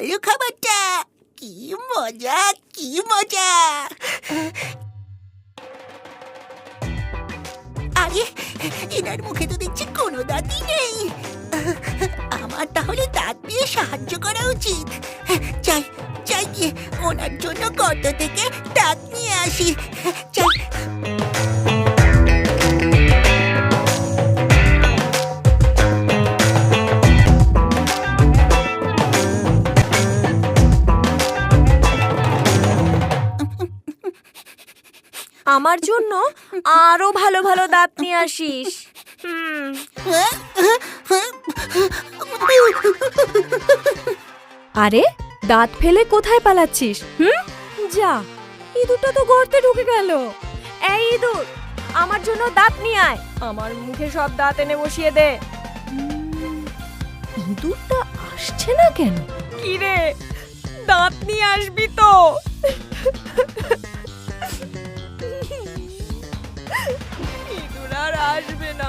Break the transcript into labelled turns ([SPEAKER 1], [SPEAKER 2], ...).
[SPEAKER 1] ভালো খাবারটা। কি মজা, কি মজা। আরে, এনার মুখে তো দেখছি কোনো দাঁতই নেই। আমার তাহলে দাঁত দিয়ে সাহায্য করা উচিত। চাই চাই গিয়ে ওনার জন্য গর্ত থেকে দাঁত নিয়ে আসি। চাই।
[SPEAKER 2] আমার জন্য আরো ভালো ভালো দাঁত নিয়ে আসিস। আরে, দাঁত ফেলে কোথায় পালাচ্ছিস? যা, ইঁদুরটা তো গর্তে ঢুকে গেল। এই ইঁদুর, আমার জন্য দাঁত নিয়ে আয়। আমার মুখে সব দাঁত এনে বসিয়ে দে। ইঁদুরটা আসছে না কেন? কি রে, দাঁত নিয়ে আসবি তো? ইঁদুর আর আসবে না।